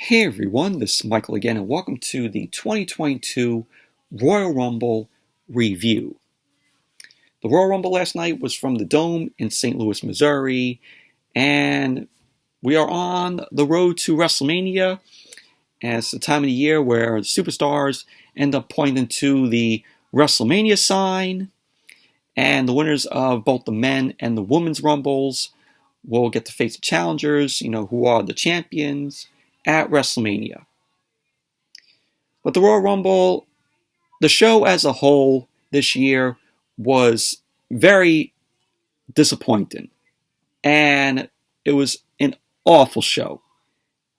Hey everyone, this is Michael again, and welcome to the 2022 Royal Rumble review. The Royal Rumble last night was from the Dome in St. Louis, Missouri, and we are on the road to WrestleMania, and it's the time of the year where the superstars end up pointing to the WrestleMania sign, and the winners of both the men and the women's Rumbles will get to face the challengers, who are the champions at WrestleMania. But the Royal Rumble, the show as a whole this year was very disappointing. And it was an awful show.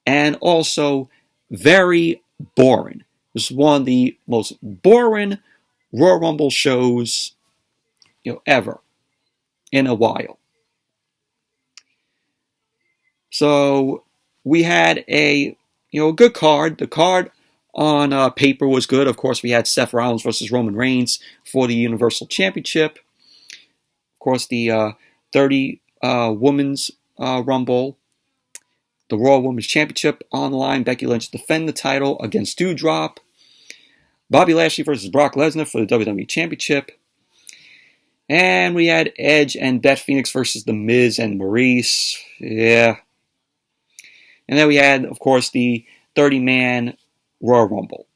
And also very boring. It was one of the most boring Royal Rumble shows, ever in a while. So we had a good card. The card on paper was good. Of course, we had Seth Rollins versus Roman Reigns for the Universal Championship. Of course, the 30 Women's Rumble. The Raw Women's Championship on the line. Becky Lynch defend the title against Doudrop. Bobby Lashley versus Brock Lesnar for the WWE Championship. And we had Edge and Beth Phoenix versus The Miz and Maryse. Yeah. And then we had, of course, the 30-man Royal Rumble.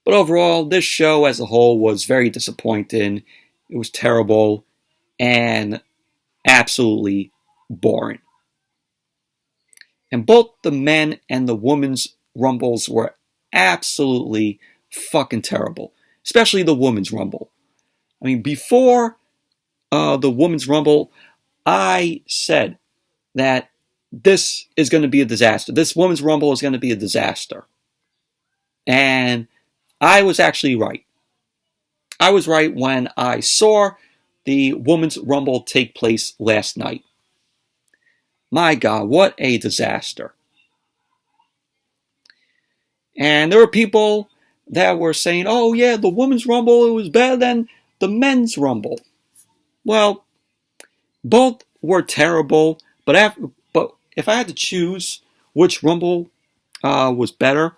But overall, this show as a whole was very disappointing. It was terrible and absolutely boring. And both the men and the women's Rumbles were absolutely fucking terrible. Especially the women's Rumble. I mean, before the women's Rumble, I said that this is going to be a disaster. This women's Rumble is going to be a disaster. And I was actually right. I was right when I saw the women's Rumble take place last night. My God, what a disaster. And there were people that were saying, oh yeah, the women's Rumble, it was better than the men's Rumble. Well, both were terrible, but if I had to choose which Rumble was better,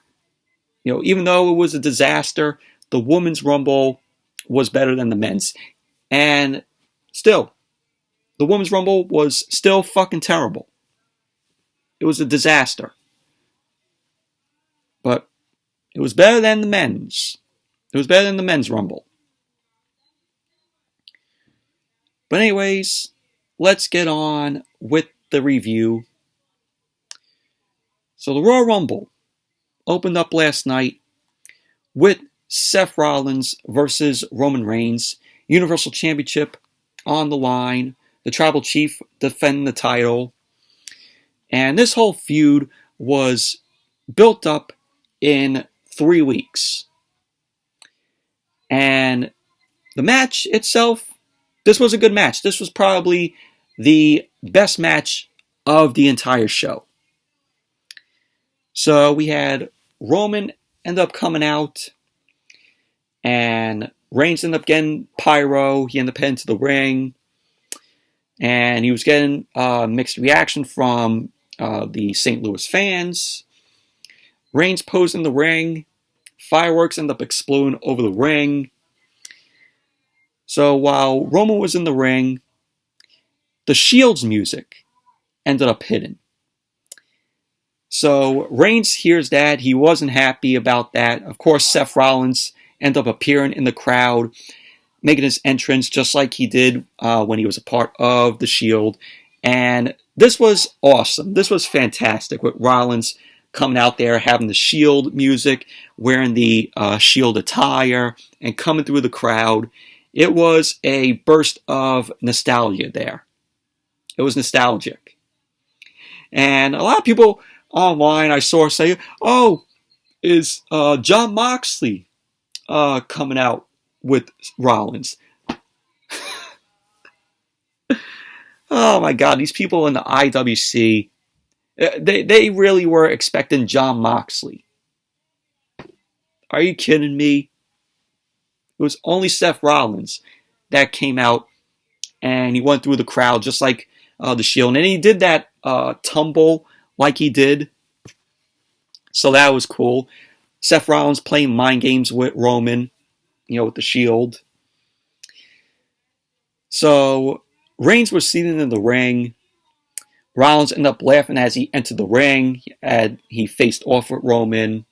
even though it was a disaster, the women's Rumble was better than the men's. And still, the women's Rumble was still fucking terrible. It was a disaster. But it was better than the men's. It was better than the men's Rumble. But anyways, let's get on with the review. So the Royal Rumble opened up last night with Seth Rollins versus Roman Reigns, Universal Championship on the line, the Tribal Chief defending the title. And this whole feud was built up in 3 weeks. And the match itself, this was a good match. This was probably the best match of the entire show. So we had Roman end up coming out, and Reigns ended up getting pyro. He ended up heading to the ring, and he was getting mixed reaction from the St. Louis fans. Reigns posed in the ring. Fireworks ended up exploding over the ring. So while Roman was in the ring, the Shield's music ended up hitting. So Reigns hears that. He wasn't happy about that. Of course, Seth Rollins ended up appearing in the crowd, making his entrance just like he did when he was a part of the Shield. And this was awesome. This was fantastic with Rollins coming out there, having the Shield music, wearing the Shield attire, and coming through the crowd. It was a burst of nostalgia there. It was nostalgic. And a lot of people online I saw say, oh, is Jon Moxley coming out with Rollins? Oh my God, these people in the IWC, they really were expecting Jon Moxley. Are you kidding me? It was only Seth Rollins that came out, and he went through the crowd just like the Shield. And he did that tumble like he did So that was cool. Seth Rollins playing mind games with Roman, with the Shield. So Reigns was seated in the ring. Rollins ended up laughing as he entered the ring, and he faced off with Roman.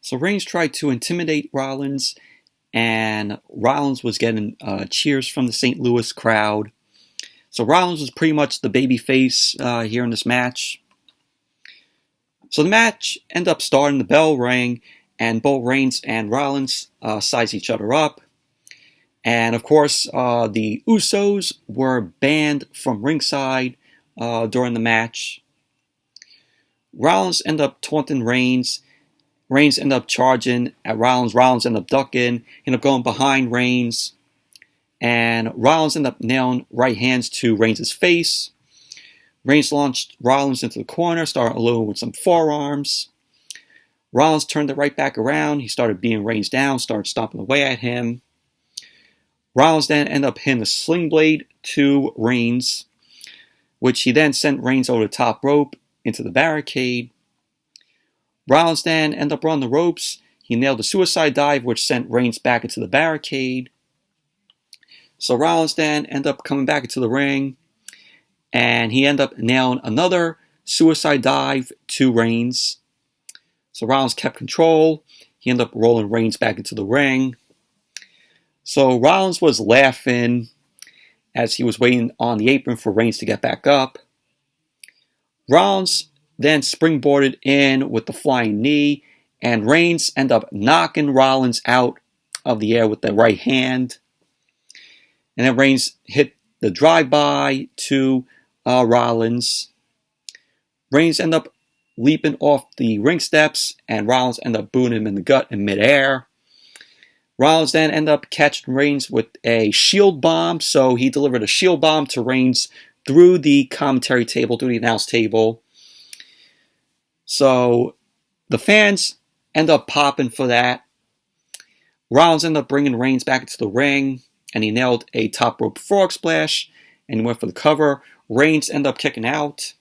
So Reigns tried to intimidate Rollins, and Rollins was getting cheers from the St. Louis crowd. So Rollins was pretty much the baby face here in this match. So the match ended up starting, the bell rang, and both Reigns and Rollins sized each other up. And of course, the Usos were banned from ringside during the match. Rollins ended up taunting Reigns. Reigns ended up charging at Rollins. Rollins ended up ducking. Ended up going behind Reigns. And Rollins ended up nailing right hands to Reigns' face. Reigns launched Rollins into the corner, started unloading with some forearms. Rollins turned it right back around. He started beating Reigns down, started stomping away at him. Rollins then ended up hitting a sling blade to Reigns, which he then sent Reigns over the top rope into the barricade. Rollins then ended up running the ropes. He nailed a suicide dive, which sent Reigns back into the barricade. So Rollins then ended up coming back into the ring, and he ended up nailing another suicide dive to Reigns. So Rollins kept control. He ended up rolling Reigns back into the ring. So Rollins was laughing as he was waiting on the apron for Reigns to get back up. Rollins then springboarded in with the flying knee, and Reigns ended up knocking Rollins out of the air with the right hand. And then Reigns hit the drive-by to Rollins. Reigns ended up leaping off the ring steps, and Rollins ended up booting him in the gut in midair. Rollins then ended up catching Reigns with a shield bomb, so he delivered a shield bomb to Reigns through the commentary table, through the announce table. So the fans end up popping for that. Rollins ended up bringing Reigns back into the ring, and he nailed a top rope frog splash, and he went for the cover. Reigns ended up kicking out.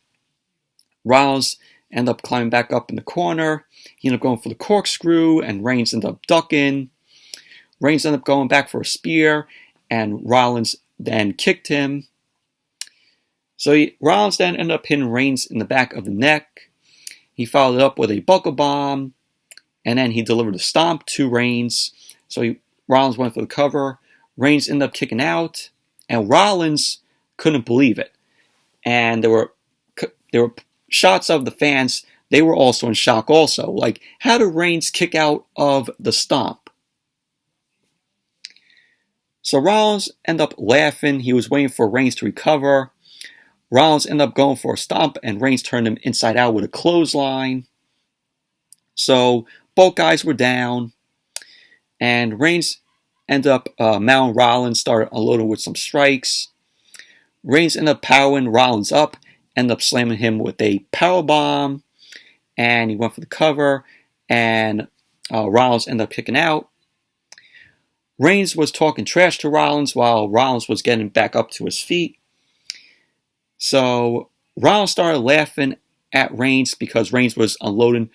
Rollins ended up climbing back up in the corner. He ended up going for the corkscrew, and Reigns ended up ducking. Reigns ended up going back for a spear, and Rollins then kicked him. So Rollins then ended up hitting Reigns in the back of the neck. He followed it up with a buckle bomb, and then he delivered a stomp to Reigns. So Rollins went for the cover. Reigns ended up kicking out, and Rollins couldn't believe it. And there were shots of the fans. They were also in shock also. Like, how did Reigns kick out of the stomp? So Rollins ended up laughing. He was waiting for Reigns to recover. Rollins ended up going for a stomp, and Reigns turned him inside out with a clothesline. So both guys were down, and Reigns ended up mounting Rollins, started unloading with some strikes. Reigns ended up powering Rollins up, ended up slamming him with a powerbomb, and he went for the cover, and Rollins ended up kicking out. Reigns was talking trash to Rollins while Rollins was getting back up to his feet. So Rollins started laughing at Reigns because Reigns was unloading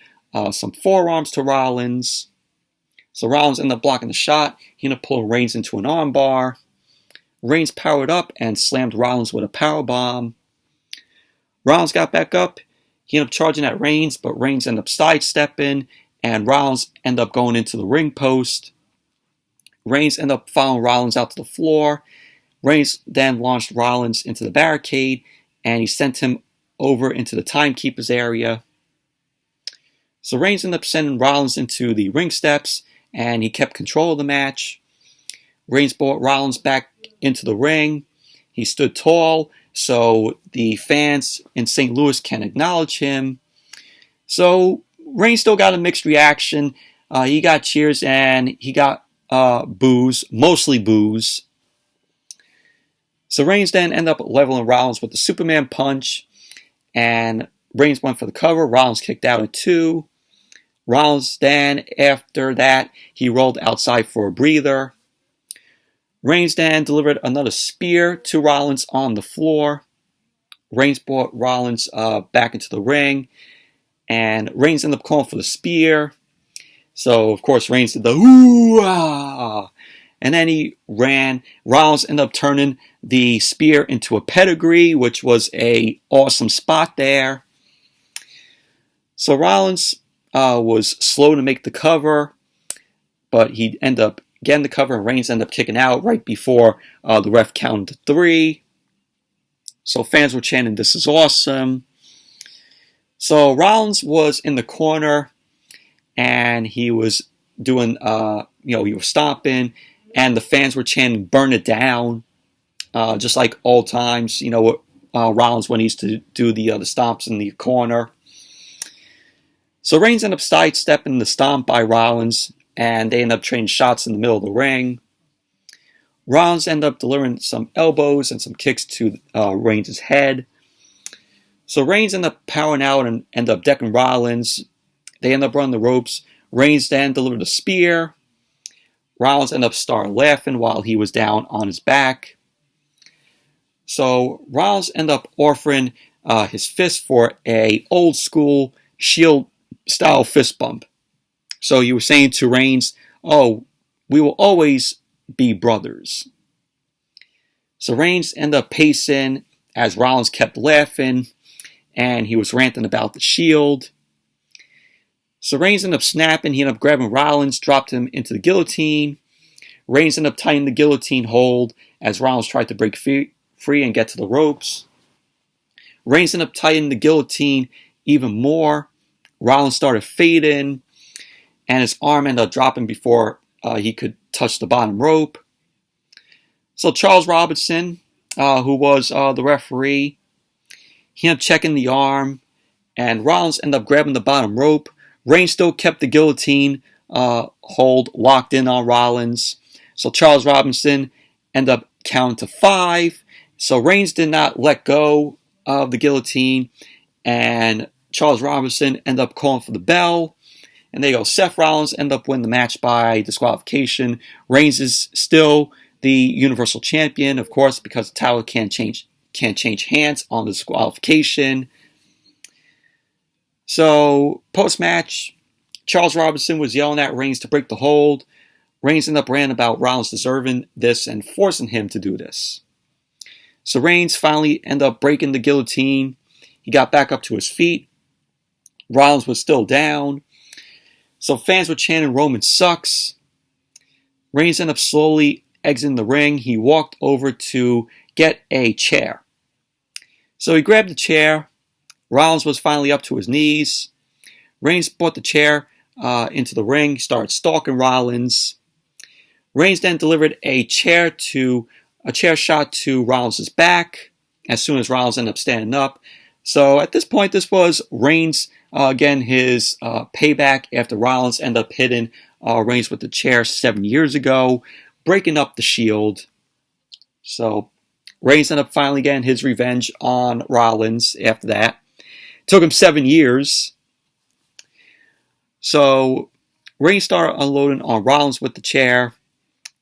some forearms to Rollins. So Rollins ended up blocking the shot. He ended up pulling Reigns into an armbar. Reigns powered up and slammed Rollins with a powerbomb. Rollins got back up. He ended up charging at Reigns, but Reigns ended up sidestepping, and Rollins ended up going into the ring post. Reigns ended up following Rollins out to the floor. Reigns then launched Rollins into the barricade, and he sent him over into the timekeeper's area. So Reigns ended up sending Rollins into the ring steps, and he kept control of the match. Reigns brought Rollins back into the ring. He stood tall, so the fans in St. Louis can acknowledge him. So Reigns still got a mixed reaction. He got cheers, and he got boos, mostly boos. So Reigns then ended up leveling Rollins with the Superman punch, and Reigns went for the cover. Rollins kicked out at 2. Rollins then, after that, he rolled outside for a breather. Reigns then delivered another spear to Rollins on the floor. Reigns brought Rollins back into the ring. And Reigns ended up calling for the spear. So, of course, Reigns did the ooh-ah. And then he ran. Rollins ended up turning the spear into a pedigree, which was a awesome spot there. So Rollins was slow to make the cover, but he ended up getting the cover, and Reigns ended up kicking out right before the ref counted to 3. So fans were chanting, "This is awesome." So Rollins was in the corner, and he was doing, he was stomping, and the fans were chanting, "Burn it down," just like old times, Rollins when he used to do the stomps in the corner. So Reigns ended up sidestepping the stomp by Rollins, and they ended up trading shots in the middle of the ring. Rollins ended up delivering some elbows and some kicks to Reigns' head. So Reigns ended up powering out and ended up decking Rollins. They ended up running the ropes. Reigns then delivered a spear. Rollins ended up starting laughing while he was down on his back. So Rollins ended up offering his fist for a old school Shield style fist bump. So he was saying to Reigns, "Oh, we will always be brothers." So Reigns ended up pacing as Rollins kept laughing, and he was ranting about the Shield. So Reigns ended up snapping. He ended up grabbing Rollins, dropped him into the guillotine. Reigns ended up tightening the guillotine hold as Rollins tried to break free and get to the ropes. Reigns ended up tightening the guillotine even more. Rollins started fading, and his arm ended up dropping before he could touch the bottom rope. So Charles Robinson, who was the referee, he ended up checking the arm, and Rollins ended up grabbing the bottom rope. Reigns still kept the guillotine hold locked in on Rollins. So Charles Robinson ended up counting to 5. So Reigns did not let go of the guillotine, and Charles Robinson ended up calling for the bell. And there you go. Seth Rollins ended up winning the match by disqualification. Reigns is still the Universal Champion, of course, because the title can't change hands on the disqualification. So post-match, Charles Robinson was yelling at Reigns to break the hold. Reigns ended up ranting about Rollins deserving this and forcing him to do this. So Reigns finally ended up breaking the guillotine. He got back up to his feet. Rollins was still down. So fans were chanting, "Roman sucks." Reigns ended up slowly exiting the ring. He walked over to get a chair. So he grabbed the chair. Rollins was finally up to his knees. Reigns brought the chair into the ring, started stalking Rollins. Reigns then delivered a chair shot to Rollins' back as soon as Rollins ended up standing up. So at this point, this was Reigns, again, his payback after Rollins ended up hitting Reigns with the chair 7 years ago, breaking up the Shield. So Reigns ended up finally getting his revenge on Rollins after that. It took him 7 years. So Reigns started unloading on Rollins with the chair.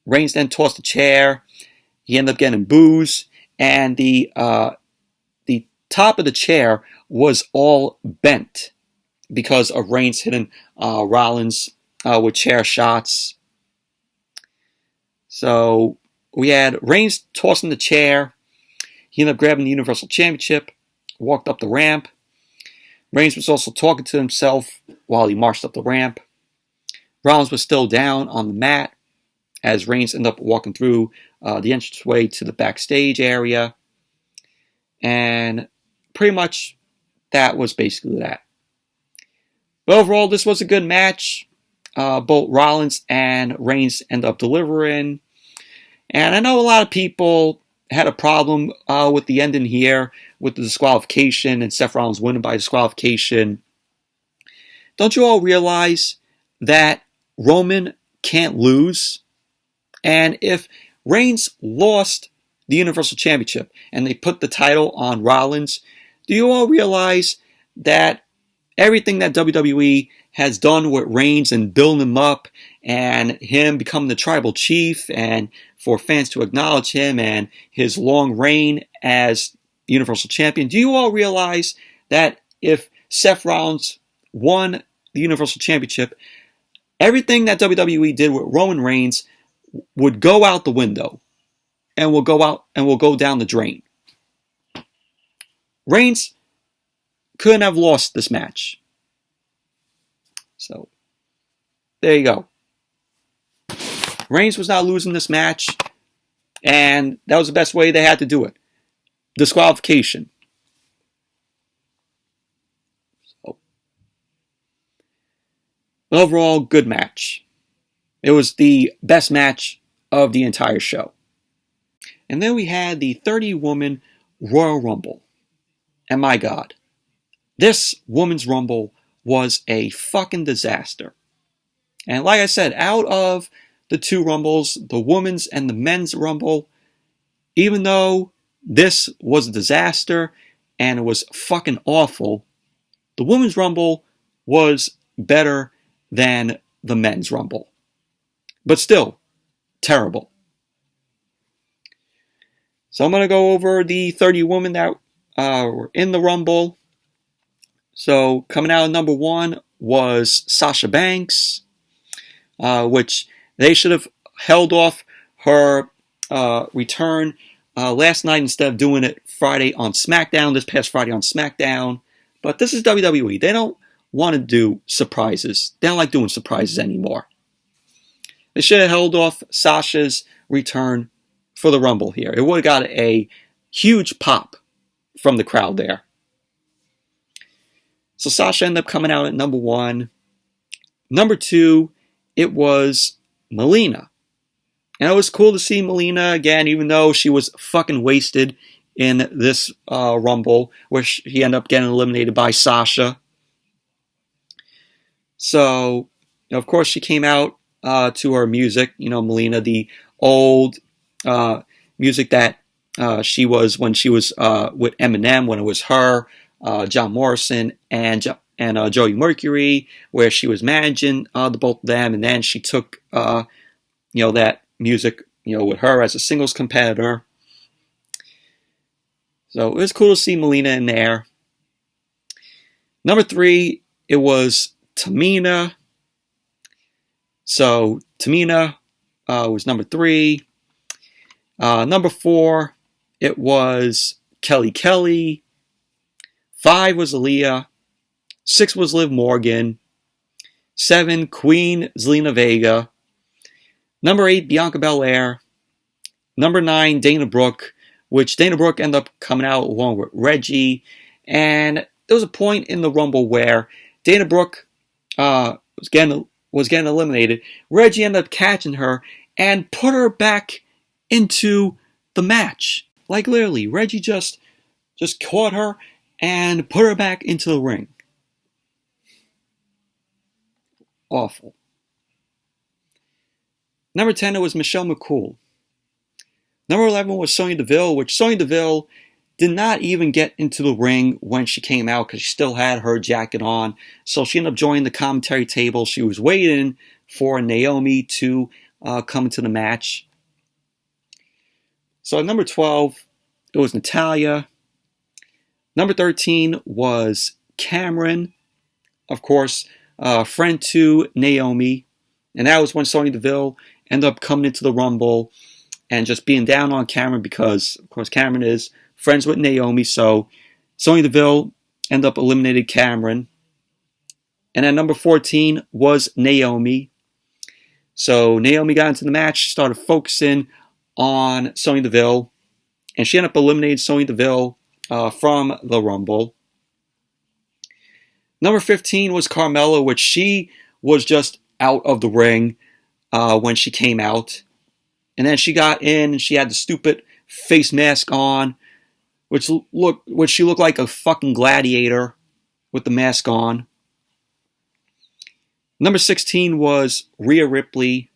Reigns then tossed the chair. He ended up getting booze, and the top of the chair was all bent because of Reigns hitting Rollins with chair shots. So we had Reigns tossing the chair. He ended up grabbing the Universal Championship, walked up the ramp. Reigns was also talking to himself while he marched up the ramp. Rollins was still down on the mat as Reigns ended up walking through the entranceway to the backstage area. And pretty much that was basically that. But overall, this was a good match. Both Rollins and Reigns ended up delivering. And I know a lot of people had a problem with the ending here, with the disqualification and Seth Rollins winning by disqualification. Don't you all realize that Roman can't lose? And if Reigns lost the Universal Championship and they put the title on Rollins, do you all realize that everything that WWE has done with Reigns and building him up and him becoming the tribal chief and for fans to acknowledge him and his long reign as Universal Champion, do you all realize that if Seth Rollins won the Universal Championship, everything that WWE did with Roman Reigns would go out the window and will go down the drain. Reigns couldn't have lost this match. So, there you go. Reigns was not losing this match, and that was the best way they had to do it. Disqualification. So, overall, good match. It was the best match of the entire show. And then we had the 30-woman Royal Rumble. And my God, this women's Rumble was a fucking disaster. And like I said, out of the two Rumbles, the women's and the men's Rumble, even though this was a disaster and it was fucking awful, the women's Rumble was better than the men's Rumble. But still, terrible. So I'm going to go over the 30 women that were in the Rumble. So coming out of number 1 was Sasha Banks, which they should have held off her return last night instead of doing it Friday on SmackDown, this past Friday on SmackDown. But this is WWE. They don't want to do surprises. They don't like doing surprises anymore. They should have held off Sasha's return for the Rumble here. It would have got a huge pop from the crowd there. So Sasha ended up coming out at number 1. Number 2, it was Melina. And it was cool to see Melina again, even though she was fucking wasted in this Rumble, where she ended up getting eliminated by Sasha. So, of course, she came out to her music, Melina, the old music that she was when she was with Eminem, when it was her, John Morrison, and Joey Mercury, where she was managing the both of them, and then she took that music with her as a singles competitor. So it was cool to see Melina in there. Number 3, it was Tamina. So Tamina was number 3. Number 4, it was Kelly. 5 was Aliyah. 6 was Liv Morgan. 7, Queen Zelina Vega. Number 8, Bianca Belair. Number 9, Dana Brooke, which Dana Brooke ended up coming out along with Reggie. And there was a point in the Rumble where Dana Brooke was getting eliminated. Reggie ended up catching her and put her back into the match. Like literally, Reggie just caught her and put her back into the ring. Awful. Number 10, it was Michelle McCool. Number 11 was Sonya Deville, which Sonya Deville did not even get into the ring when she came out because she still had her jacket on. So she ended up joining the commentary table. She was waiting for Naomi to come into the match. So at number 12, it was Natalya. Number 13 was Cameron, of course, friend to Naomi. And that was when Sonya Deville ended up coming into the Rumble and just being down on Cameron because, of course, Cameron is friends with Naomi. So Sonya Deville ended up eliminating Cameron. And at number 14 was Naomi. So Naomi got into the match. She started focusing on Sonya Deville. And she ended up eliminating Sonya Deville from the Rumble. Number 15 was Carmella, which she was just out of the ring when she came out. And then she got in and she had the stupid face mask on, which she looked like a fucking gladiator with the mask on. Number 16 was Rhea Ripley.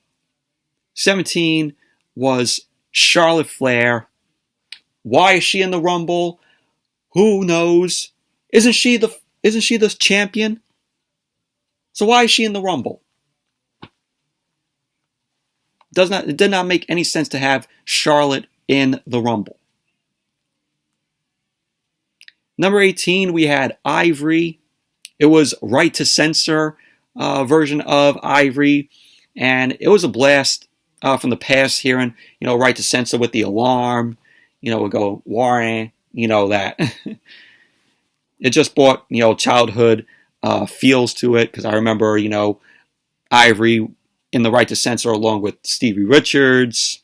17 was Charlotte Flair. Why is she in the Rumble? Who knows? Isn't she the champion? So why is she in the Rumble? It did not make any sense to have Charlotte in the Rumble. Number 18, we had Ivory. It was right to censor version of Ivory, and it was a blast from the past hearing, right to censor with the alarm, would go, Warren, that. It just brought, childhood feels to it, because I remember, Ivory in the right to censor along with Stevie Richards.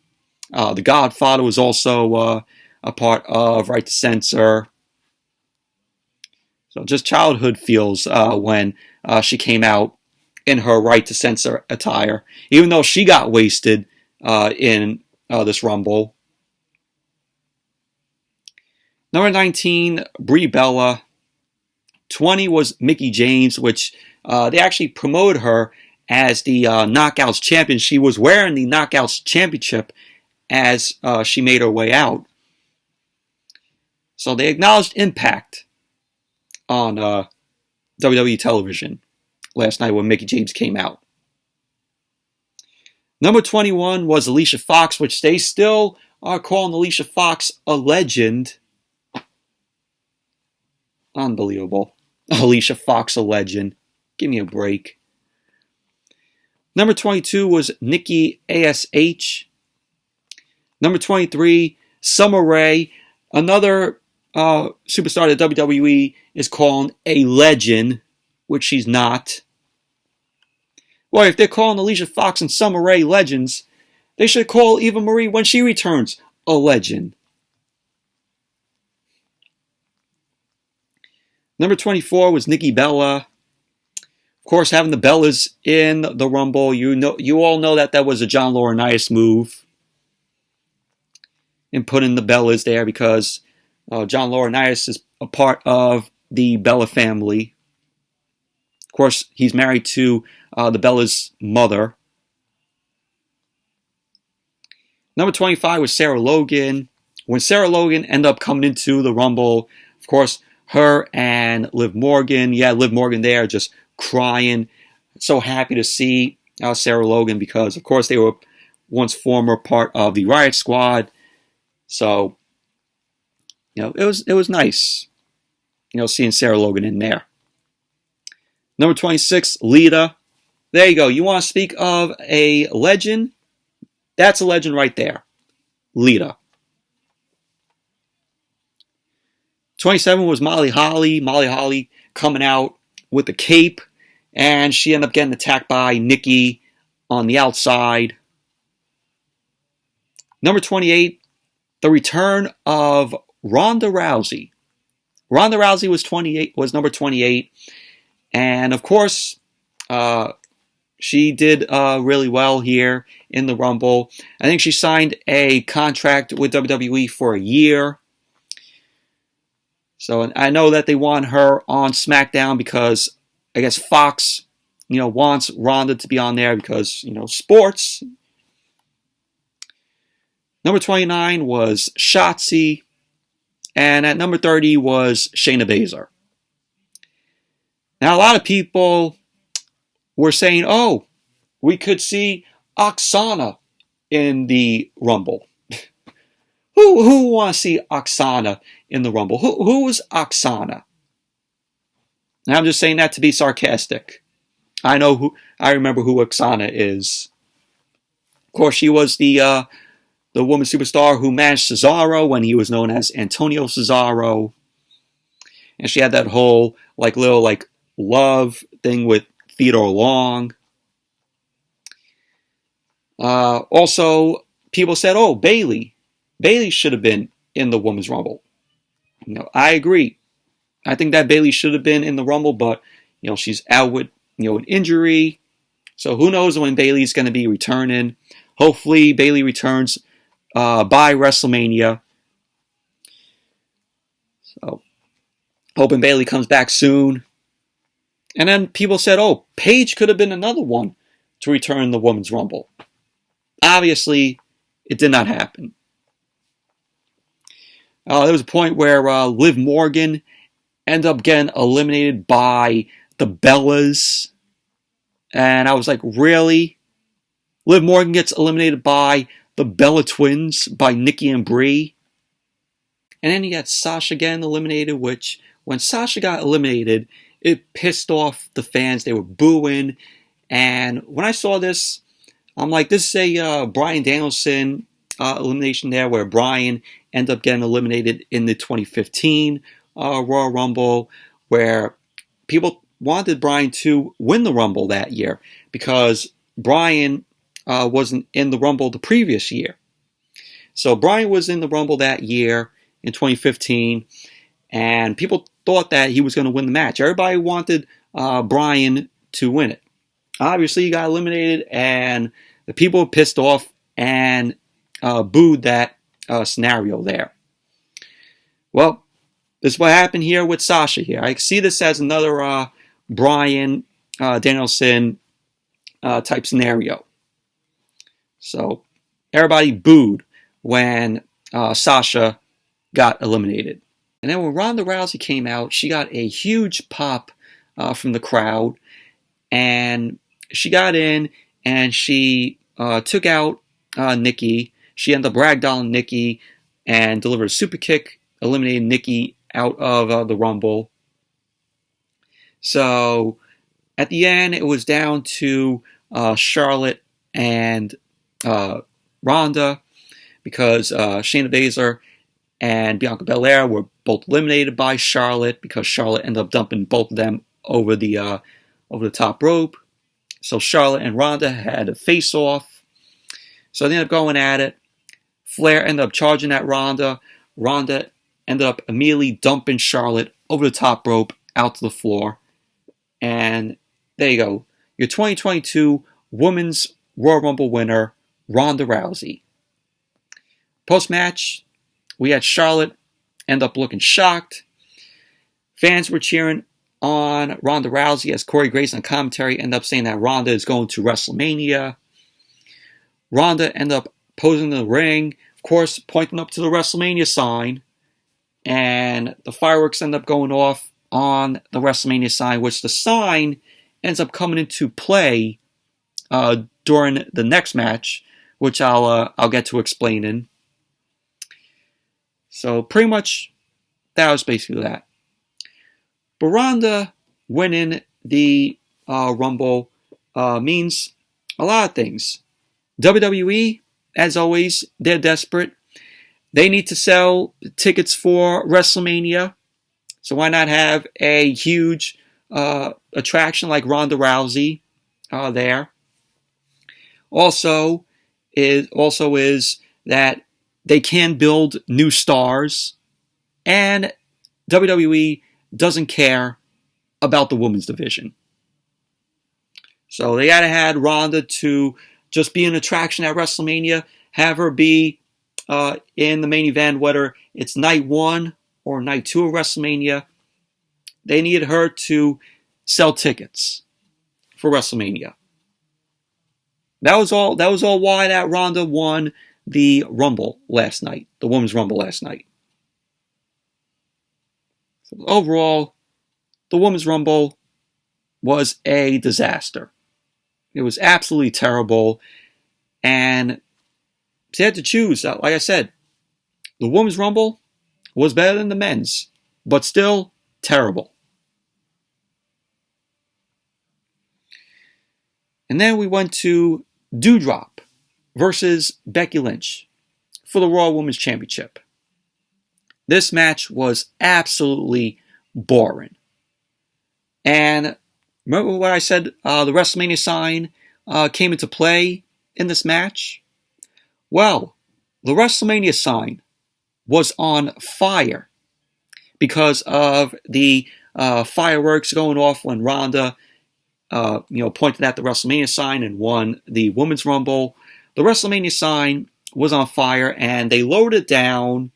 The Godfather was also a part of right to censor. So just childhood feels when she came out in her right to censor attire, even though she got wasted in this Rumble. Number 19, Brie Bella. 20 was Mickie James, which they actually promoted her as the Knockouts champion. She was wearing the Knockouts championship as she made her way out. So they acknowledged Impact on WWE television last night when Mickie James came out. Number 21 was Alicia Fox, which they still are calling Alicia Fox a legend. Unbelievable. Alicia Fox, a legend. Give me a break. Number 22 was Nikki A.S.H. Number 23, Summer Rae. Another superstar that WWE is calling a legend, which she's not. Well, if they're calling Alicia Fox and Summer Rae legends, they should call Eva Marie when she returns a legend. Number 24 was Nikki Bella. Of course, having the Bellas in the Rumble, you all know that was a John Laurinaitis move. And putting the Bellas there because John Laurinaitis is a part of the Bella family. Of course, he's married to the Bella's mother. Number 25 was Sarah Logan. When Sarah Logan ended up coming into the Rumble, of course, her and Liv Morgan, Liv Morgan there just crying. So happy to see Sarah Logan because, of course, they were once former part of the Riot Squad. So, it was nice, seeing Sarah Logan in there. Number 26, Lita. There you go. You want to speak of a legend? That's a legend right there. Lita. 27 was Molly Holly. Molly Holly coming out with the cape, and she ended up getting attacked by Nikki on the outside. Number 28, the return of Ronda Rousey. Ronda Rousey was number 28, and of course, she did really well here in the Rumble. I think she signed a contract with WWE for a year. So I know that they want her on SmackDown because I guess Fox, wants Ronda to be on there because, sports. Number 29 was Shotzi. And at number 30 was Shayna Baszler. Now, a lot of people were saying, we could see Oksana in the Rumble. Who wants to see Oksana in the Rumble? Who is Oksana? And I'm just saying that to be sarcastic. I remember who Oksana is. Of course, she was the woman superstar who managed Cesaro when he was known as Antonio Cesaro. And she had that whole little love thing with Theodore Long. Also, people said, Bayley. Bayley should have been in the Women's Rumble. I agree. I think that Bayley should have been in the Rumble, but she's out with an injury. So who knows when Bayley's going to be returning. Hopefully Bayley returns by WrestleMania. So hoping Bayley comes back soon. And then people said, Paige could have been another one to return the Women's Rumble. Obviously, it did not happen. There was a point where Liv Morgan ended up getting eliminated by the Bellas. And I was like, really? Liv Morgan gets eliminated by the Bella Twins, by Nikki and Brie. And then you got Sasha getting eliminated, which when Sasha got eliminated, It pissed off the fans. They were booing. And when I saw this, I'm like, this is a Bryan Danielson elimination there, where Bryan ended up getting eliminated in the 2015 Royal Rumble, where people wanted Bryan to win the Rumble that year because Bryan wasn't in the Rumble the previous year. So Bryan was in the Rumble that year in 2015, and people thought that he was going to win the match. Everybody wanted Bryan to win it. Obviously, he got eliminated, and the people were pissed off and booed that scenario there. Well, this is what happened here with Sasha here. I see this as another Bryan Danielson type scenario. So everybody booed when Sasha got eliminated. And then when Ronda Rousey came out, she got a huge pop from the crowd. And she got in and she took out Nikki. She ended up ragdolling Nikki and delivered a super kick, eliminating Nikki out of the Rumble. So at the end, it was down to Charlotte and Ronda, because Shayna Baszler and Bianca Belair were both eliminated by Charlotte, because Charlotte ended up dumping both of them over the top rope. So Charlotte and Ronda had a face-off. So they ended up going at it. Flair ended up charging at Ronda. Ronda ended up immediately dumping Charlotte over the top rope out to the floor. And there you go. Your 2022 Women's Royal Rumble winner, Ronda Rousey. Post-match, we had Charlotte end up looking shocked. Fans were cheering on Ronda Rousey as Corey Graves on commentary ended up saying that Ronda is going to WrestleMania. Ronda ended up posing in the ring, of course, pointing up to the WrestleMania sign. And the fireworks end up going off on the WrestleMania sign, which the sign ends up coming into play during the next match, which I'll get to explaining. So pretty much that was basically that. But Ronda winning the Rumble means a lot of things. WWE, as always, they're desperate. They need to sell tickets for WrestleMania. So why not have a huge attraction like Ronda Rousey there? Also is that they can build new stars, and WWE doesn't care about the women's division. So they gotta have Ronda to just be an attraction at WrestleMania, have her be in the main event, whether it's night 1 or night 2 of WrestleMania. They needed her to sell tickets for WrestleMania. That was all why that Ronda won the Rumble last night, the Women's Rumble last night. So overall, the Women's Rumble was a disaster. It was absolutely terrible. And they had to choose. Like I said, the Women's Rumble was better than the men's, but still terrible. And then we went to Doudrop versus Becky Lynch for the Raw Women's Championship. This match was absolutely boring. And remember what I said, the WrestleMania sign came into play in this match? Well, the WrestleMania sign was on fire because of the fireworks going off when Ronda pointed at the WrestleMania sign and won the Women's Rumble. The WrestleMania sign was on fire, and they lowered it down.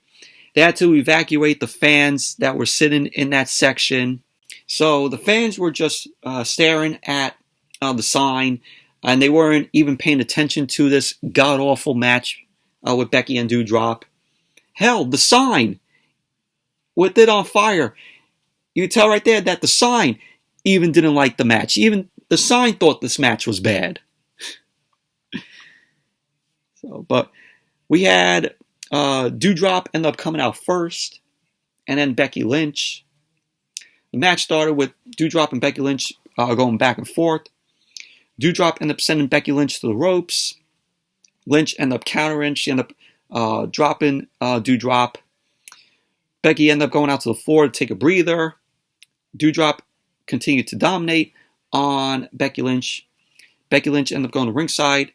They had to evacuate the fans that were sitting in that section. So the fans were just staring at the sign, and they weren't even paying attention to this god-awful match with Becky and Doudrop. Hell, the sign, with it on fire, you can tell right there that the sign even didn't like the match. Even the sign thought this match was bad. But we had Doudrop end up coming out first, and then Becky Lynch. The match started with Doudrop and Becky Lynch going back and forth. Doudrop ended up sending Becky Lynch to the ropes. Lynch ended up countering. She ended up dropping Doudrop. Becky ended up going out to the floor to take a breather. Doudrop continued to dominate on Becky Lynch. Becky Lynch ended up going to ringside,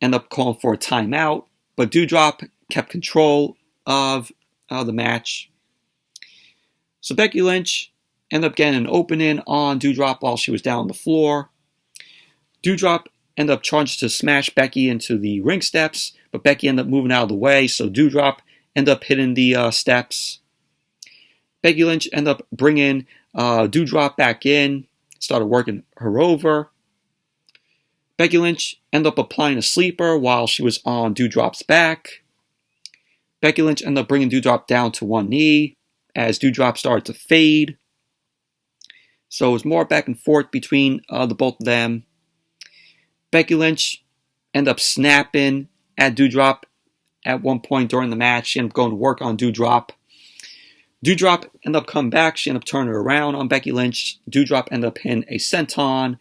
ended up calling for a timeout, but Doudrop kept control of the match. So Becky Lynch ended up getting an opening on Doudrop while she was down on the floor. Doudrop ended up charging to smash Becky into the ring steps, but Becky ended up moving out of the way, so Doudrop ended up hitting the steps. Becky Lynch ended up bringing Doudrop back in, started working her over. Becky Lynch ended up applying a sleeper while she was on Doudrop's back. Becky Lynch ended up bringing Doudrop down to one knee as Doudrop started to fade. So it was more back and forth between the both of them. Becky Lynch ended up snapping at Doudrop at one point during the match. She ended up going to work on Doudrop. Doudrop ended up coming back. She ended up turning around on Becky Lynch. Doudrop ended up hitting a senton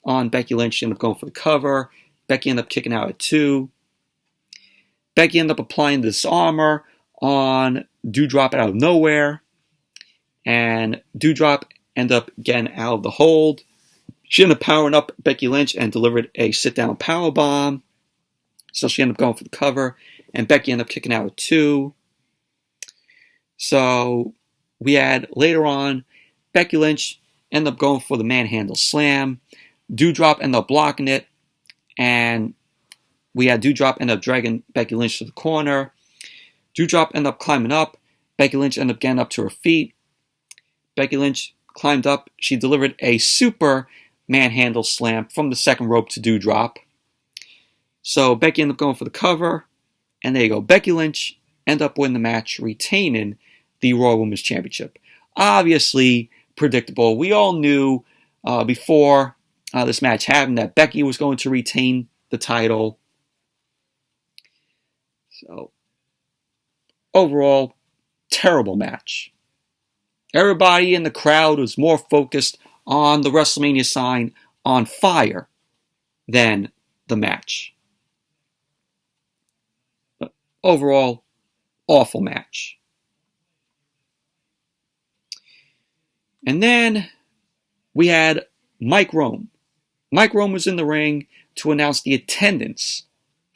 on Becky Lynch. She ended up going for the cover. Becky ended up kicking out at 2. Becky ended up applying this armor on Doudrop out of nowhere. And Doudrop ended up getting out of the hold. She ended up powering up Becky Lynch and delivered a sit-down powerbomb. So she ended up going for the cover. And Becky ended up kicking out at 2. So we had later on, Becky Lynch ended up going for the manhandle slam. Doudrop ended up blocking it. And we had Doudrop end up dragging Becky Lynch to the corner. Doudrop ended up climbing up. Becky Lynch ended up getting up to her feet. Becky Lynch climbed up. She delivered a super manhandle slam from the second rope to Doudrop. So Becky ended up going for the cover. And there you go. Becky Lynch ended up winning the match, retaining the Royal Women's Championship. Obviously predictable. We all knew before this match happened that Becky was going to retain the title. So overall, terrible match. Everybody in the crowd was more focused on the WrestleMania sign on fire than the match. But overall, awful match. And then we had Mike Rome. Mike Rome was in the ring to announce the attendance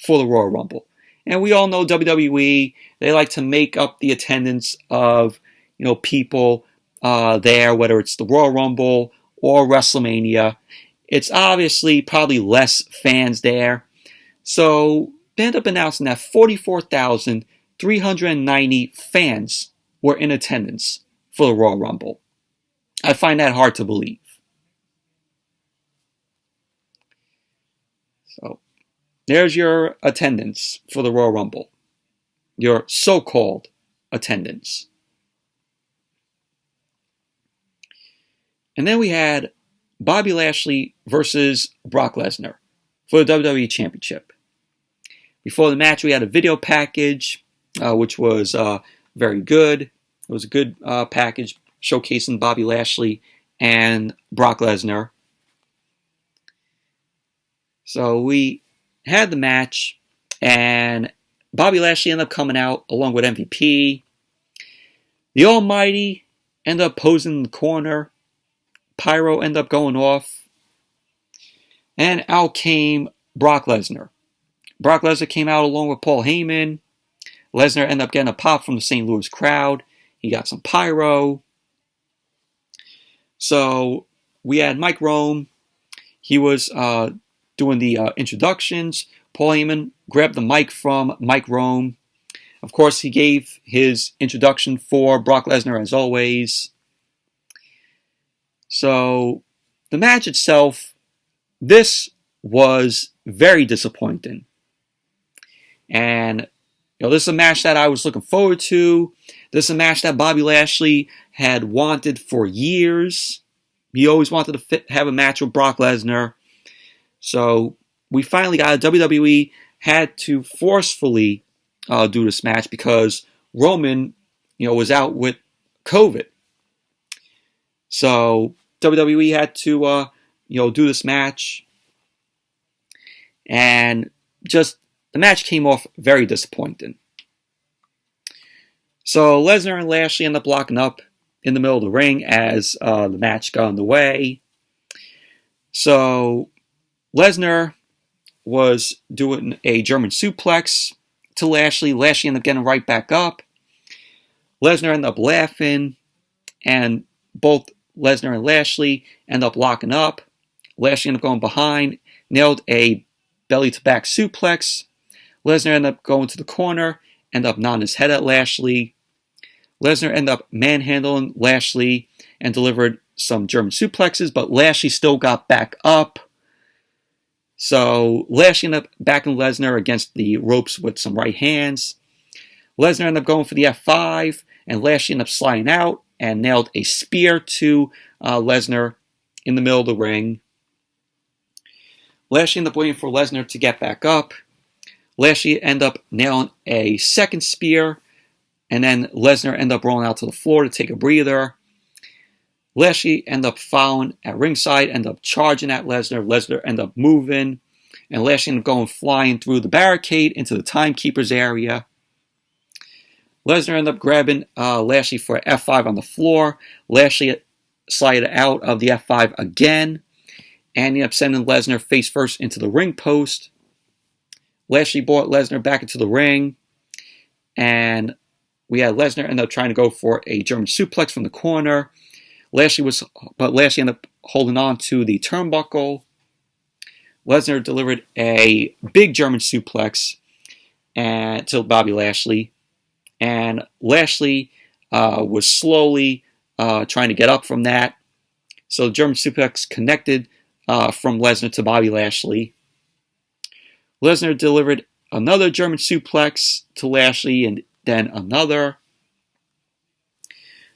for the Royal Rumble. And we all know WWE, they like to make up the attendance of, people there, whether it's the Royal Rumble or WrestleMania. It's obviously probably less fans there. So they end up announcing that 44,390 fans were in attendance for the Royal Rumble. I find that hard to believe. So there's your attendance for the Royal Rumble. Your so-called attendance. And then we had Bobby Lashley versus Brock Lesnar for the WWE Championship. Before the match, we had a video package, which was very good. It was a good package showcasing Bobby Lashley and Brock Lesnar. So we had the match, and Bobby Lashley ended up coming out along with MVP. The Almighty ended up posing in the corner. Pyro ended up going off. And out came Brock Lesnar. Brock Lesnar came out along with Paul Heyman. Lesnar ended up getting a pop from the St. Louis crowd. He got some pyro. So we had Mike Rome. He was doing the introductions. Paul Heyman grabbed the mic from Mike Rome. Of course, he gave his introduction for Brock Lesnar as always. So the match itself, this was very disappointing. And this is a match that I was looking forward to. This is a match that Bobby Lashley had wanted for years. He always wanted to have a match with Brock Lesnar. So we finally got it. WWE had to forcefully do this match because Roman, was out with COVID. So WWE had to, do this match. And just the match came off very disappointing. So Lesnar and Lashley end up locking up in the middle of the ring as the match got underway. So Lesnar was doing a German suplex to Lashley. Lashley ended up getting right back up. Lesnar ended up laughing, and both Lesnar and Lashley end up locking up. Lashley ended up going behind, nailed a belly-to-back suplex. Lesnar ended up going to the corner, ended up nodding his head at Lashley. Lesnar ended up manhandling Lashley and delivered some German suplexes, but Lashley still got back up. So Lashley ended up backing Lesnar against the ropes with some right hands. Lesnar ended up going for the F5, and Lashley ended up sliding out and nailed a spear to Lesnar in the middle of the ring. Lashley ended up waiting for Lesnar to get back up. Lashley ended up nailing a second spear, and then Lesnar ended up rolling out to the floor to take a breather. Lashley ended up following at ringside, ended up charging at Lesnar. Lesnar ended up moving, and Lashley ended up going flying through the barricade into the timekeeper's area. Lesnar ended up grabbing Lashley for an F5 on the floor. Lashley slided out of the F5 again, and he ended up sending Lesnar face first into the ring post. Lashley brought Lesnar back into the ring, and we had Lesnar end up trying to go for a German suplex from the corner. Lashley ended up holding on to the turnbuckle. Lesnar delivered a big German suplex to Bobby Lashley, and Lashley was slowly trying to get up from that. So the German suplex connected from Lesnar to Bobby Lashley. Lesnar delivered another German suplex to Lashley, and then another.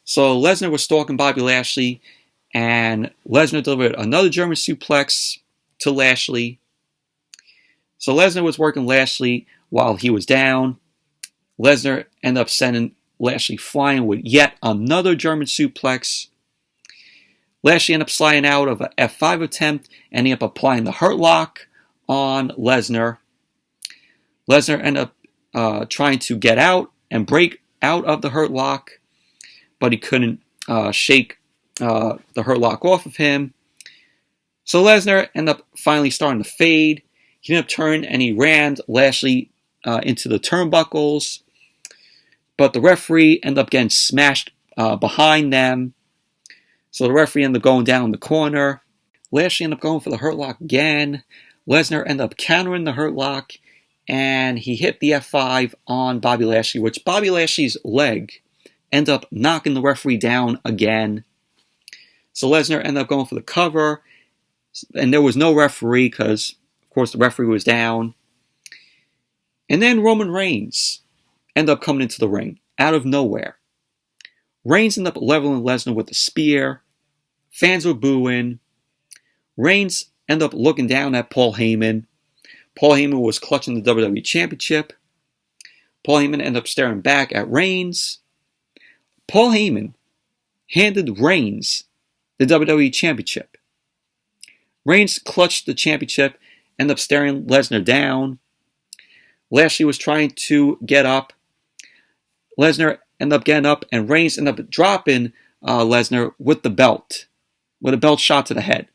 So Lesnar was stalking Bobby Lashley, and Lesnar delivered another German suplex to Lashley. So Lesnar was working Lashley while he was down. Lesnar ended up sending Lashley flying with yet another German suplex. Lashley ended up sliding out of an F5 attempt, and he ended up applying the Hurt Lock on Lesnar. Lesnar ended up trying to get out and break out of the Hurt Lock, but he couldn't shake the Hurt Lock off of him. So Lesnar ended up finally starting to fade. He ended up turning and he rammed Lashley into the turnbuckles, but the referee ended up getting smashed behind them. So the referee ended up going down in the corner. Lashley ended up going for the Hurt Lock again. Lesnar ended up countering the Hurt Lock, and he hit the F5 on Bobby Lashley, which Bobby Lashley's leg ended up knocking the referee down again. So Lesnar ended up going for the cover, and there was no referee because, of course, the referee was down. And then Roman Reigns ended up coming into the ring out of nowhere. Reigns ended up leveling Lesnar with a spear. Fans were booing. Reigns ended up looking down at Paul Heyman. Paul Heyman was clutching the WWE Championship. Paul Heyman ended up staring back at Reigns. Paul Heyman handed Reigns the WWE Championship. Reigns clutched the championship, ended up staring Lesnar down. Lashley was trying to get up. Lesnar ended up getting up, and Reigns ended up dropping Lesnar with the belt, with a belt shot to the head.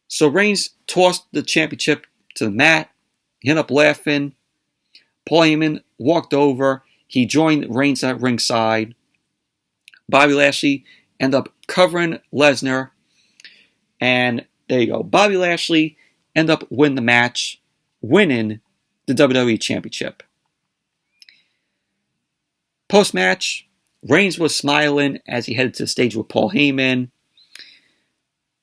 So Reigns tossed the championship to the mat. He ended up laughing. Paul Heyman walked over. He joined Reigns at ringside. Bobby Lashley ended up covering Lesnar. And there you go. Bobby Lashley ended up winning the match, winning the WWE Championship. Post-match, Reigns was smiling as he headed to the stage with Paul Heyman.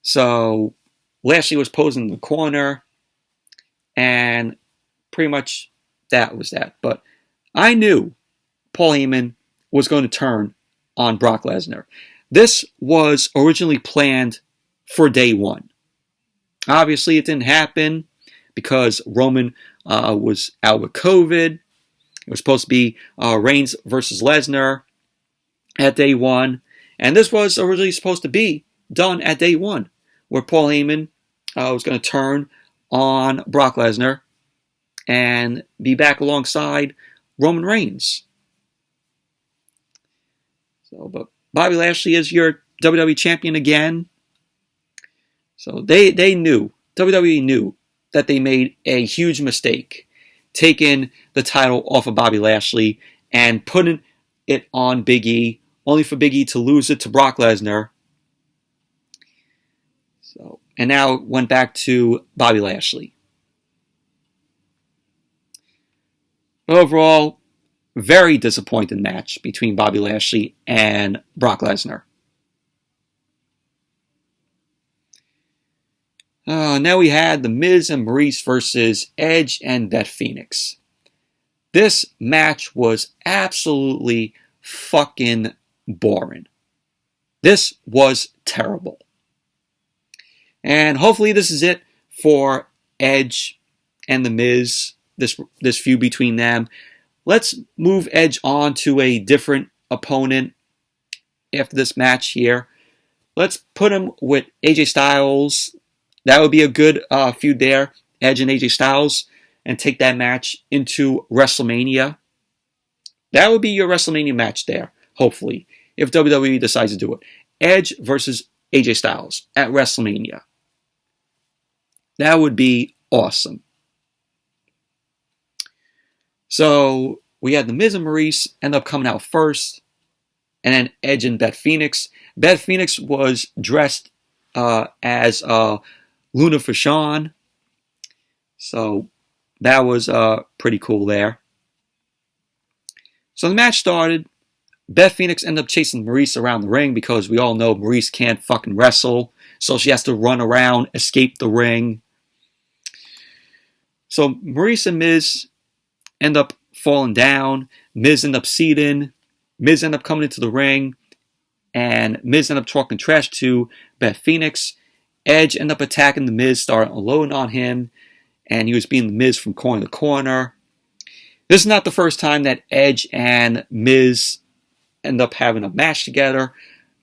So Lashley was posing in the corner, and pretty much that was that. But I knew Paul Heyman was going to turn on Brock Lesnar. This was originally planned for day one. Obviously, it didn't happen because Roman was out with COVID. It was supposed to be Reigns versus Lesnar at day one, And this was originally supposed to be done at day one, where Paul Heyman was going to turn on Brock Lesnar and be back alongside Roman Reigns. But Bobby Lashley is your WWE champion again. So they knew, WWE knew that they made a huge mistake taking the title off of Bobby Lashley and putting it on Big E, only for Big E to lose it to Brock Lesnar. And now it went back to Bobby Lashley. Overall, very disappointing match between Bobby Lashley and Brock Lesnar. Now we had The Miz and Maryse versus Edge and Beth Phoenix. This match was absolutely fucking boring. This was terrible. And hopefully this is it for Edge and The Miz, this feud between them. Let's move Edge on to a different opponent after this match here. Let's put him with AJ Styles. That would be a good feud there, Edge and AJ Styles, and take that match into WrestleMania. That would be your WrestleMania match there, hopefully, if WWE decides to do it. Edge versus AJ Styles at WrestleMania. That would be awesome. So we had The Miz and Maryse end up coming out first, and then Edge and Beth Phoenix. Beth Phoenix was dressed as Luna Vachon, so that was pretty cool there. So the match started. Beth Phoenix ended up chasing Maryse around the ring because we all know Maryse can't fucking wrestle, so she has to run around, escape the ring. So Maryse and Miz end up falling down. Miz end up seating. Miz end up coming into the ring. And Miz end up talking trash to Beth Phoenix. Edge end up attacking the Miz, starting unloading on him. And he was beating the Miz from corner to corner. This is not the first time that Edge and Miz end up having a match together.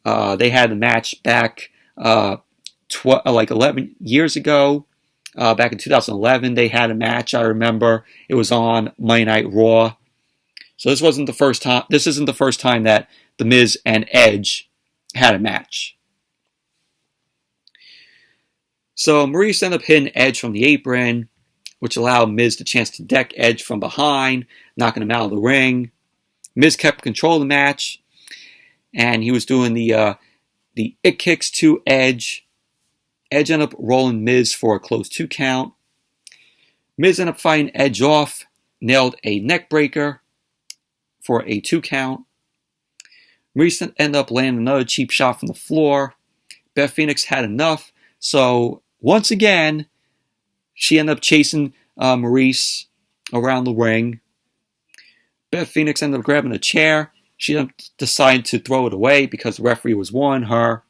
They had a match back like 11 years ago. Back in 2011, they had a match. I remember it was on Monday Night Raw. So this isn't the first time that The Miz and Edge had a match. So Maryse ended up hitting Edge from the apron, which allowed Miz the chance to deck Edge from behind, knocking him out of the ring. Miz kept control of the match, and he was doing the it kicks to Edge. Edge ended up rolling Miz for a close 2 count. Miz ended up fighting Edge off, nailed a neck breaker for a 2 count. Maryse ended up landing another cheap shot from the floor. Beth Phoenix had enough, so once again, she ended up chasing Maryse around the ring. Beth Phoenix ended up grabbing a chair. She decided to throw it away because the referee was warning her.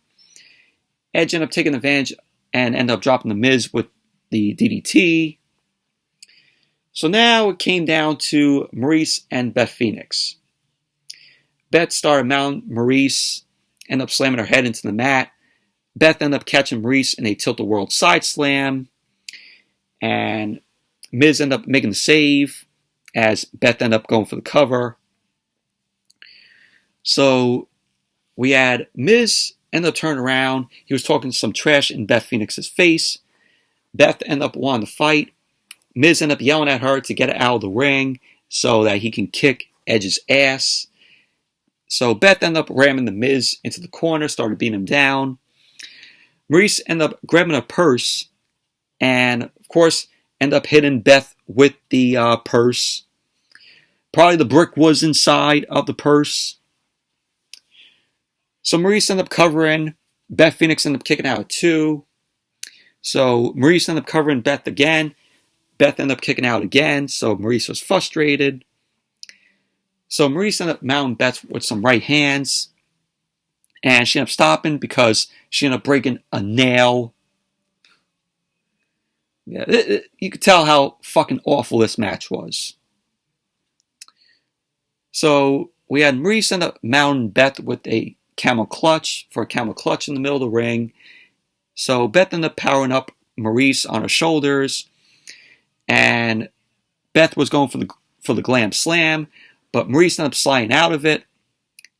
Edge ended up taking advantage and ended up dropping the Miz with the DDT. So now it came down to Maryse and Beth Phoenix. Beth started mounting Maryse, ended up slamming her head into the mat. Beth ended up catching Maryse in a tilt-a-whirl side slam. And Miz ended up making the save as Beth ended up going for the cover. So we had Miz ended up turning around. He was talking some trash in Beth Phoenix's face. Beth ended up wanting to fight. Miz ended up yelling at her to get out of the ring so that he can kick Edge's ass. So Beth ended up ramming the Miz into the corner, started beating him down. Maryse ended up grabbing a purse and, of course, ended up hitting Beth with the purse. Probably the brick was inside of the purse. So Maryse ended up covering. Beth Phoenix ended up kicking out at 2. So Maryse ended up covering Beth again. Beth ended up kicking out again. So Maryse was frustrated. So Maryse ended up mounting Beth with some right hands. And she ended up stopping because she ended up breaking a nail. Yeah, you could tell how fucking awful this match was. So we had Maryse end up mounting Beth with a camel clutch for a camel clutch in the middle of the ring. So Beth ended up powering up Maryse on her shoulders, and Beth was going for the glam slam, but Maryse ended up sliding out of it,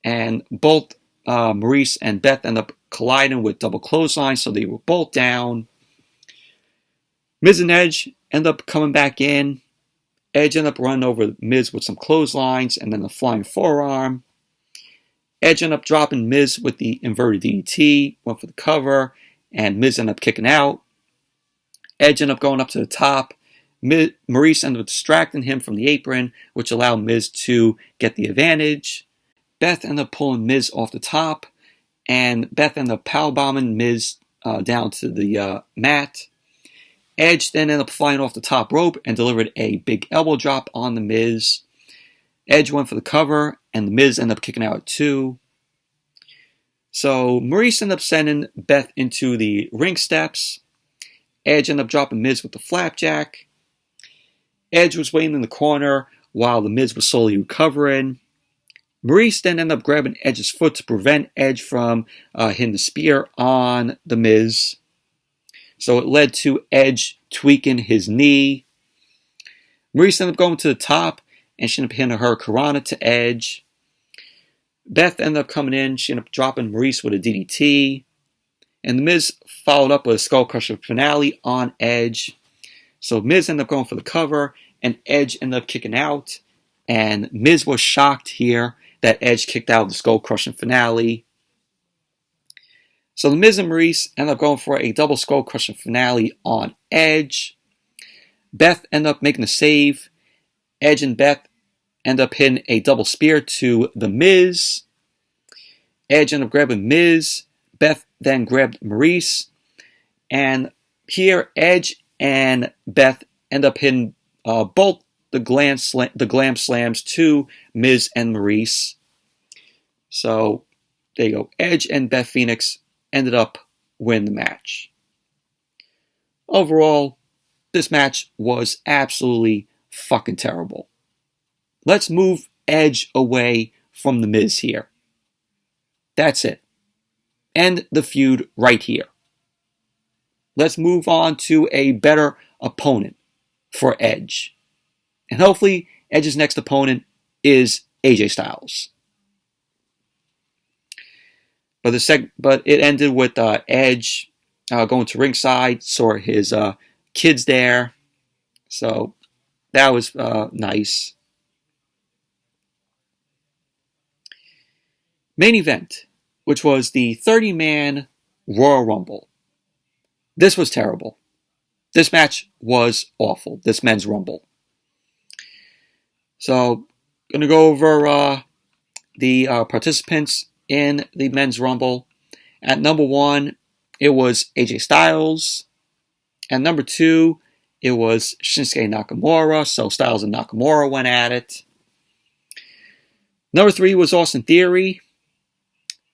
and both Maryse and Beth ended up colliding with double clotheslines, so they were both down. Miz and Edge ended up coming back in. Edge ended up running over Miz with some clotheslines and then the flying forearm. Edge ended up dropping Miz with the inverted DDT, went for the cover, and Miz ended up kicking out. Edge ended up going up to the top. Maryse ended up distracting him from the apron, which allowed Miz to get the advantage. Beth ended up pulling Miz off the top, and Beth ended up powerbombing Miz down to the mat. Edge then ended up flying off the top rope and delivered a big elbow drop on the Miz. Edge went for the cover, and the Miz ended up kicking out too. So Maryse ended up sending Beth into the ring steps. Edge ended up dropping Miz with the flapjack. Edge was waiting in the corner while the Miz was slowly recovering. Maryse then ended up grabbing Edge's foot to prevent Edge from hitting the spear on the Miz. So it led to Edge tweaking his knee. Maryse ended up going to the top, and she ended up hitting her Hurricanrana to Edge. Beth ended up coming in. She ended up dropping Maryse with a DDT. And the Miz followed up with a Skull Crusher finale on Edge. So Miz ended up going for the cover, and Edge ended up kicking out. And Miz was shocked here that Edge kicked out of the Skull Crushing finale. So the Miz and Maryse ended up going for a double Skull Crushing finale on Edge. Beth ended up making the save. Edge and Beth ended up hitting a double spear to the Miz. Edge ended up grabbing Miz. Beth then grabbed Maryse. And here Edge and Beth end up hitting both the glam slams to Miz and Maryse. So there you go. Edge and Beth Phoenix ended up winning the match. Overall, this match was absolutely fucking terrible. Let's move Edge away from the Miz here. That's it. End the feud right here. Let's move on to a better opponent for Edge. And hopefully, Edge's next opponent is AJ Styles. But it ended with Edge going to ringside, saw his kids there. So that was nice. Main event, which was the 30-man Royal Rumble. This was terrible. This match was awful, this men's Rumble. So, going to go over the participants in the men's Rumble. At number 1, it was AJ Styles. At number 2, it was Shinsuke Nakamura. So Styles and Nakamura went at it. Number 3 was Austin Theory.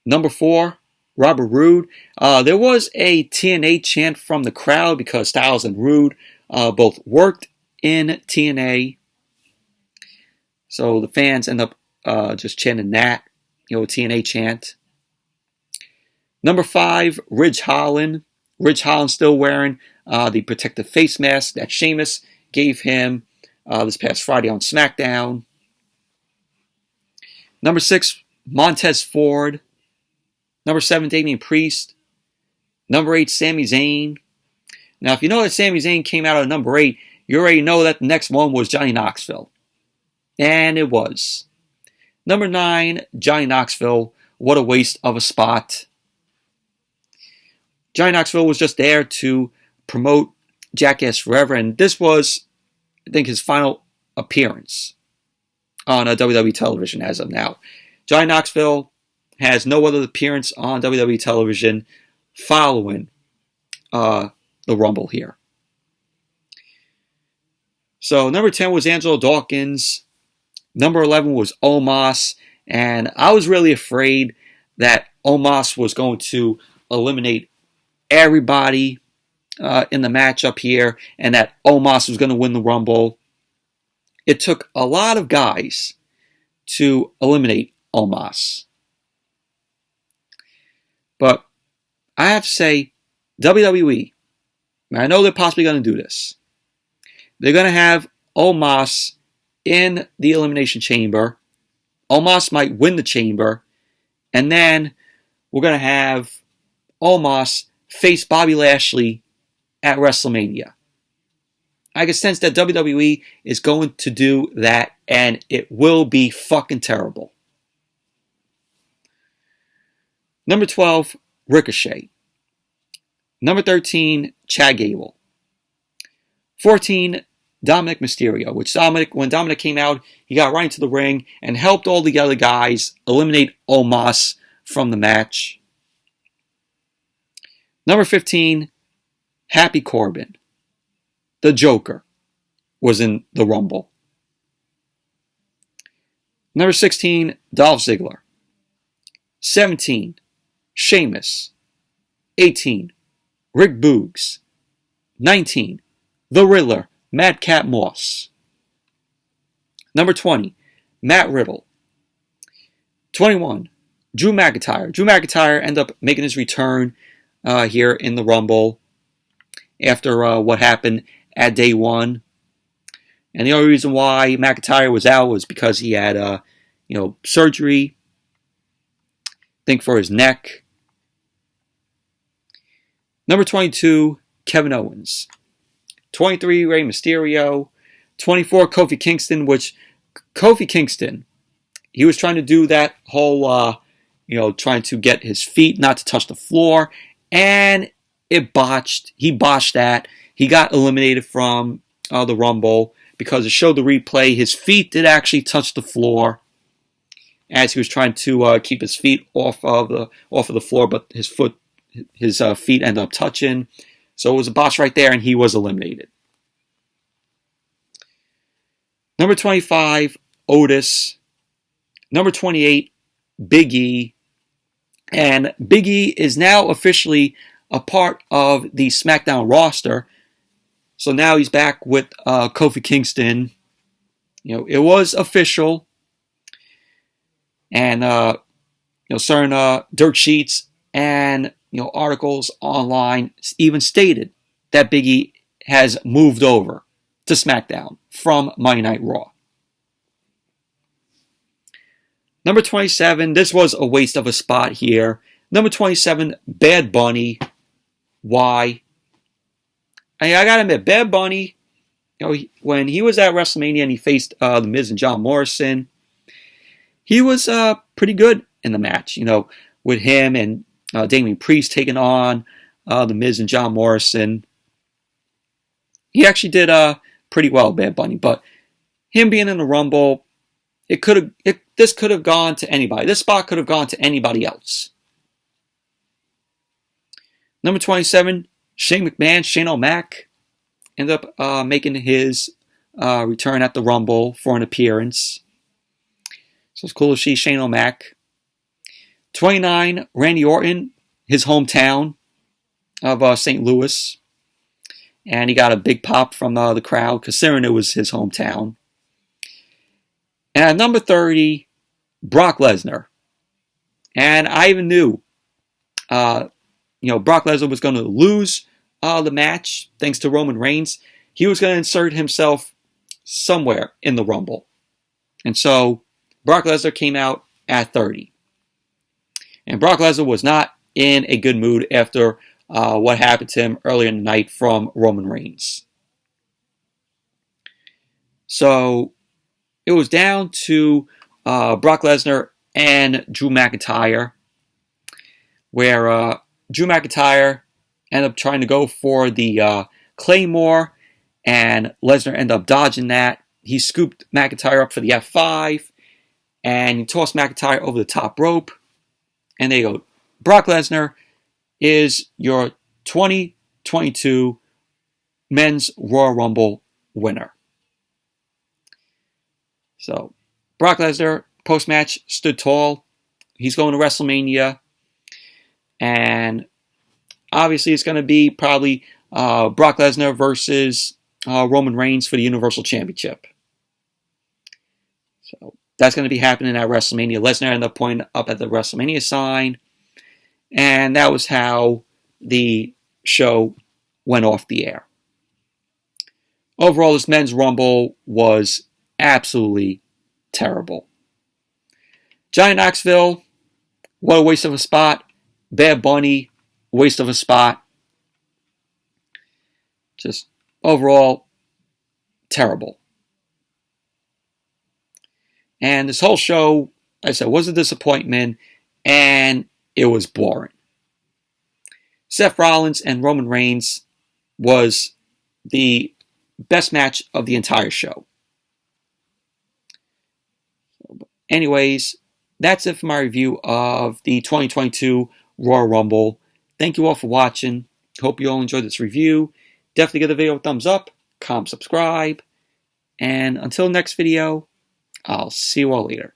Number 4, Robert Roode. There was a TNA chant from the crowd because Styles and Roode both worked in TNA. So the fans end up just chanting that, TNA chant. Number 5, Ridge Holland. Ridge Holland still wearing the protective face mask that Sheamus gave him this past Friday on SmackDown. Number 6, Montez Ford. Number 7, Damian Priest. Number 8, Sami Zayn. Now, if you know that Sami Zayn came out of number 8, you already know that the next one was Johnny Knoxville. And it was. Number 9, Johnny Knoxville. What a waste of a spot. Johnny Knoxville was just there to promote Jackass Forever, and this was, I think, his final appearance on WWE television as of now. Johnny Knoxville has no other appearance on WWE television following the Rumble here. So number 10 was Angelo Dawkins. Number 11 was Omos. And I was really afraid that Omos was going to eliminate everybody in the matchup here and that Omos was going to win the Rumble. It took a lot of guys to eliminate Omos. But I have to say, WWE, I know they're possibly going to do this. They're going to have Omos in the Elimination Chamber. Omos might win the Chamber. And then we're going to have Omos face Bobby Lashley at WrestleMania. I can sense that WWE is going to do that, and it will be fucking terrible. Number 12, Ricochet. Number 13, Chad Gable. 14, Dominic Mysterio, which when Dominic came out, he got right into the ring and helped all the other guys eliminate Omos from the match. Number 15, Happy Corbin. The Joker was in the Rumble. Number 16, Dolph Ziggler. 17, Sheamus. 18, Rick Boogs. 19, The Riddler, Madcap Moss. Number 20, Matt Riddle. 21, Drew McIntyre. Drew McIntyre ended up making his return here in the Rumble after what happened at day one. And the only reason why McIntyre was out was because he had surgery, I think for his neck. Number 22, Kevin Owens. 23, Rey Mysterio. 24, Kofi Kingston, which Kofi Kingston, he was trying to do that whole, trying to get his feet not to touch the floor, and it botched. He botched that. He got eliminated from the Rumble because it showed the replay. His feet did actually touch the floor as he was trying to keep his feet off of the floor, but his feet ended up touching. So it was a botch right there, and he was eliminated. Number 25, Otis. Number 28, Big E. And Big E is now officially a part of the SmackDown roster. So now he's back with Kofi Kingston. It was official. And, certain dirt sheets and, articles online even stated that Big E has moved over to SmackDown from Monday Night Raw. Number 27, this was a waste of a spot here. Number 27, Bad Bunny. Why? I gotta admit, Bad Bunny, when he was at WrestleMania and he faced The Miz and John Morrison, he was pretty good in the match, with him and Damian Priest taking on The Miz and John Morrison. He actually did pretty well, Bad Bunny, but him being in the Rumble, this could have gone to anybody. This spot could have gone to anybody else. Number 27, Shane McMahon, Shane O'Mac, ended up making his return at the Rumble for an appearance. So it's cool to see Shane O'Mac. 29, Randy Orton, his hometown of St. Louis. And he got a big pop from the crowd, considering it was his hometown. And at number 30, Brock Lesnar. And I even knew, Brock Lesnar was going to lose the match thanks to Roman Reigns. He was going to insert himself somewhere in the Rumble. And so Brock Lesnar came out at 30. And Brock Lesnar was not in a good mood after what happened to him earlier in the night from Roman Reigns. So it was down to Brock Lesnar and Drew McIntyre, where Drew McIntyre ended up trying to go for the Claymore, and Lesnar ended up dodging that. He scooped McIntyre up for the F5, and he tossed McIntyre over the top rope. And there you go. Brock Lesnar is your 2022 Men's Royal Rumble winner. So, Brock Lesnar, post-match, stood tall. He's going to WrestleMania. And obviously it's going to be probably Brock Lesnar versus Roman Reigns for the Universal Championship. So, that's going to be happening at WrestleMania. Lesnar ended up pointing up at the WrestleMania sign. And that was how the show went off the air. Overall, this men's Rumble was absolutely terrible. Johnny Knoxville, what a waste of a spot. Bad Bunny, waste of a spot. Just overall, terrible. And this whole show, like I said, was a disappointment, and it was boring. Seth Rollins and Roman Reigns was the best match of the entire show. Anyways, that's it for my review of the 2022 Royal Rumble. Thank you all for watching. Hope you all enjoyed this review. Definitely give the video a thumbs up, comment, subscribe. And until next video, I'll see you all later.